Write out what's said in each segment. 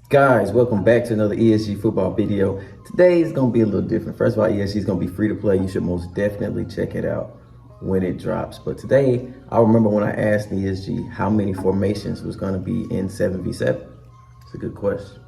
Guys, welcome back to another ESG football video. Today is going to be a little different. First of all, ESG is going to be free to play. You should most definitely check it out when it drops. But today, I remember when I asked ESG how many formations was going to be in 7v7. It's a good question.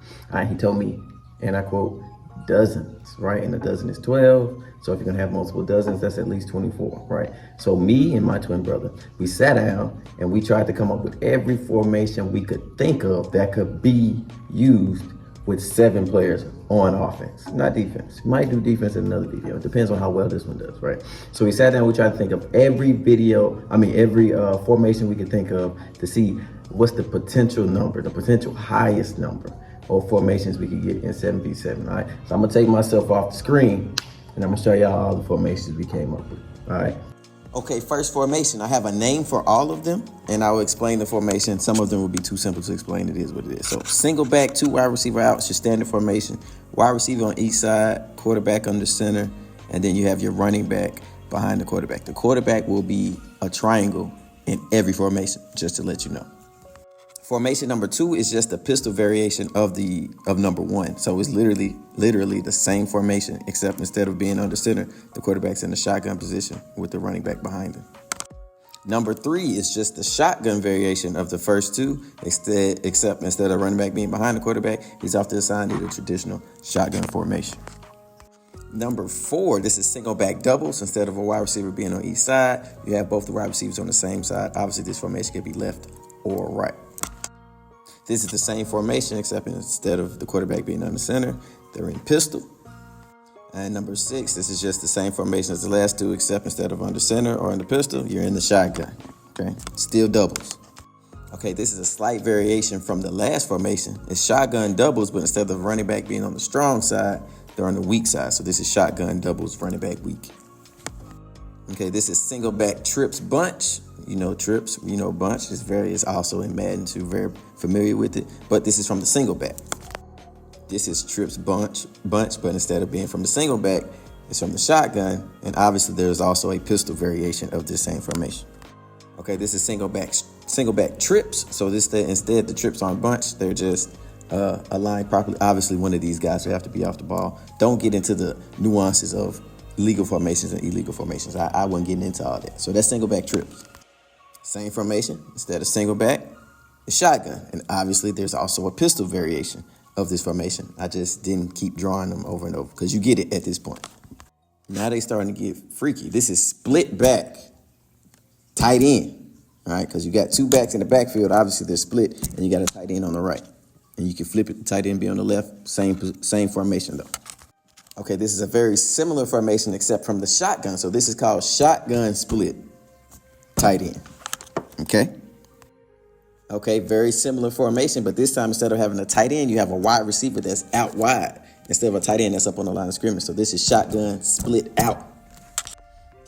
He told me, and I quote, dozens, right? And a dozen is 12. So if you're going to have multiple dozens, that's at least 24, right? So me and my twin brother, we sat down and we tried to come up with every formation we could think of that could be used with 7 players on offense, not defense. We might do defense in another video. It depends on how well this one does, right? So we sat down, we tried to think of every formation we could think of to see what's the potential number, the potential highest number of formations we could get in 7v7, all right? So I'm gonna take myself off the screen and I'm gonna show y'all all the formations we came up with, all right? Okay, first formation. I have a name for all of them, and I will explain the formation. Some of them will be too simple to explain. It is what it is. So single back, 2 wide receiver out. It's your standard formation. Wide receiver on each side, quarterback under center, and then you have your running back behind the quarterback. The quarterback will be a triangle in every formation, just to let you know. Formation number 2 is just a pistol variation of number 1. So it's literally the same formation, except instead of being under center, the quarterback's in the shotgun position with the running back behind him. Number 3 is just the shotgun variation of the first 2, except instead of running back being behind the quarterback, he's off to the side in the traditional shotgun formation. Number 4, this is single back doubles. Instead of a wide receiver being on each side, you have both the wide receivers on the same side. Obviously, this formation can be left or right. This is the same formation, except instead of the quarterback being on the center, they're in pistol. And number 6, this is just the same formation as the last 2, except instead of under center or in the pistol, you're in the shotgun. Okay, still doubles. Okay, this is a slight variation from the last formation. It's shotgun doubles, but instead of running back being on the strong side, they're on the weak side. So this is shotgun doubles, running back weak. Okay, this is single back trips bunch. You know trips, you know bunch. It's also in Madden too, very familiar with it. But this is from the single back. This is trips bunch, but instead of being from the single back, it's from the shotgun. And obviously there's also a pistol variation of this same formation. Okay, this is single back trips. So instead the trips aren't bunch, they're just aligned properly. Obviously one of these guys will have to be off the ball. Don't get into the nuances of legal formations and illegal formations. I wasn't getting into all that. So that's single back trips. Same formation, instead of single back, it's shotgun. And obviously there's also a pistol variation of this formation. I just didn't keep drawing them over and over because you get it at this point. Now they starting to get freaky. This is split back, tight end, all right? Because you got 2 backs in the backfield. Obviously they're split and you got a tight end on the right. And you can flip it, the tight end be on the left, same formation though. Okay, this is a very similar formation except from the shotgun. So this is called shotgun split tight end. Okay, very similar formation, but this time instead of having a tight end, you have a wide receiver that's out wide instead of a tight end that's up on the line of scrimmage. So this is shotgun split out.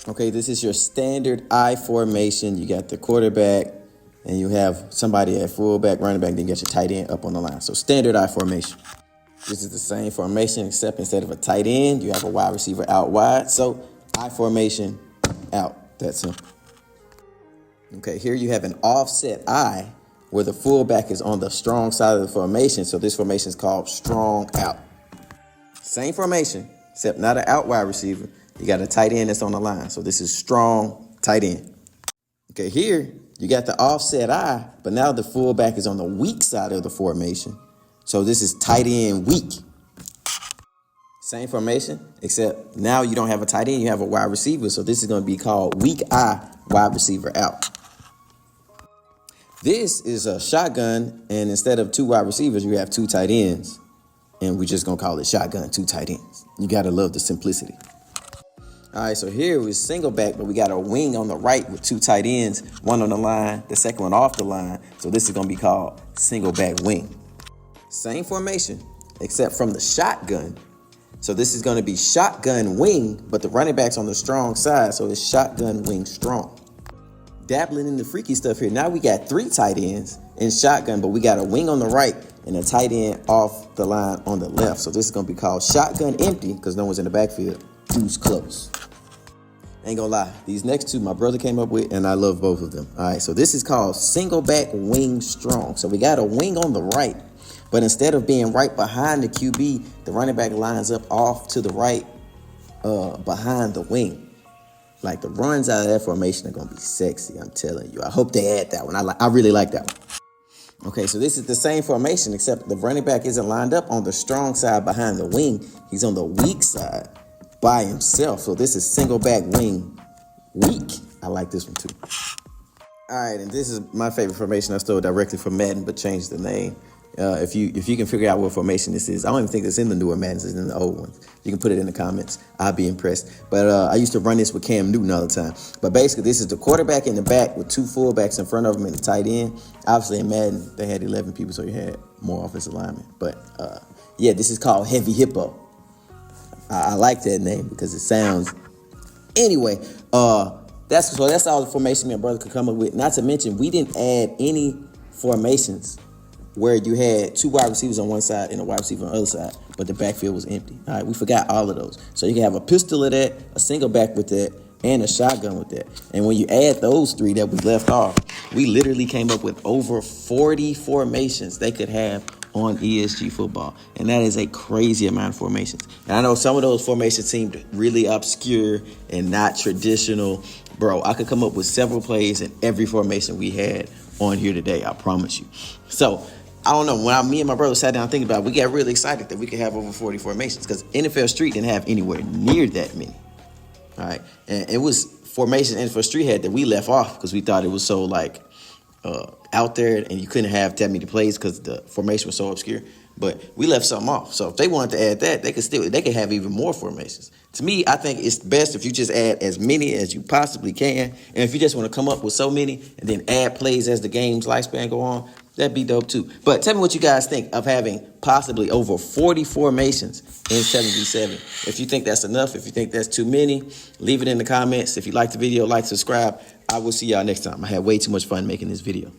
Okay, this is your standard I formation. You got the quarterback and you have somebody at fullback, running back, then you got your tight end up on the line. So standard I formation. This is the same formation, except instead of a tight end, you have a wide receiver out wide. So I formation out. That's simple. Okay, here you have an offset I where the fullback is on the strong side of the formation. So this formation is called strong out. Same formation, except not an out wide receiver. You got a tight end that's on the line. So this is strong tight end. Okay, here you got the offset I, but now the fullback is on the weak side of the formation. So this is tight end weak. Same formation, except now you don't have a tight end, you have a wide receiver. So this is going to be called weak I, wide receiver out. This is a shotgun, and instead of 2 wide receivers, you have 2 tight ends. And we're just going to call it shotgun, 2 tight ends. You got to love the simplicity. All right, so here we're single back, but we got a wing on the right with 2 tight ends, one on the line, the second one off the line. So this is going to be called single back wing. Same formation, except from the shotgun. So this is going to be shotgun wing, but the running back's on the strong side, so it's shotgun wing strong. Dabbling in the freaky stuff here. Now we got 3 tight ends in shotgun, but we got a wing on the right and a tight end off the line on the left. So this is going to be called shotgun empty because no one's in the backfield. Dude's close. Ain't gonna lie, these next 2 my brother came up with, and I love both of them. All right, so this is called single back wing strong. So we got a wing on the right But instead of being right behind the QB, the running back lines up off to the right behind the wing. Like the runs out of that formation are going to be sexy, I'm telling you. I hope they add that one. I really like that one. Okay, so this is the same formation, except the running back isn't lined up on the strong side behind the wing. He's on the weak side by himself. So this is single back wing weak. I like this one too. All right, and this is my favorite formation I stole directly from Madden, but changed the name. If you can figure out what formation this is, I don't even think it's in the newer Maddens, it's in the old ones. You can put it in the comments. I'll be impressed. But I used to run this with Cam Newton all the time. But basically, this is the quarterback in the back with 2 fullbacks in front of him and the tight end. Obviously, in Madden, they had 11 people, so you had more offensive linemen. But yeah, this is called Heavy Hippo. I like that name because it sounds. Anyway, that's all the formation my brother could come up with. Not to mention, we didn't add any formations where you had 2 wide receivers on one side and a wide receiver on the other side, but the backfield was empty. All right, we forgot all of those. So you can have a pistol of that, a single back with that, and a shotgun with that. And when you add those 3 that we left off, we literally came up with over 40 formations they could have on ESG Football. And that is a crazy amount of formations. And I know some of those formations seemed really obscure and not traditional. Bro, I could come up with several plays in every formation we had on here today, I promise you. So, I don't know, when me and my brother sat down thinking about it, we got really excited that we could have over 40 formations because NFL Street didn't have anywhere near that many. All right, and it was formation NFL Street had that we left off because we thought it was so out there and you couldn't have that many plays because the formation was so obscure. But we left something off. So if they wanted to add that, they could have even more formations. To me, I think it's best if you just add as many as you possibly can. And if you just want to come up with so many and then add plays as the game's lifespan go on, that'd be dope too. But tell me what you guys think of having possibly over 40 formations in 7v7. If you think that's enough, if you think that's too many, leave it in the comments. If you like the video, like, subscribe. I will see y'all next time. I had way too much fun making this video.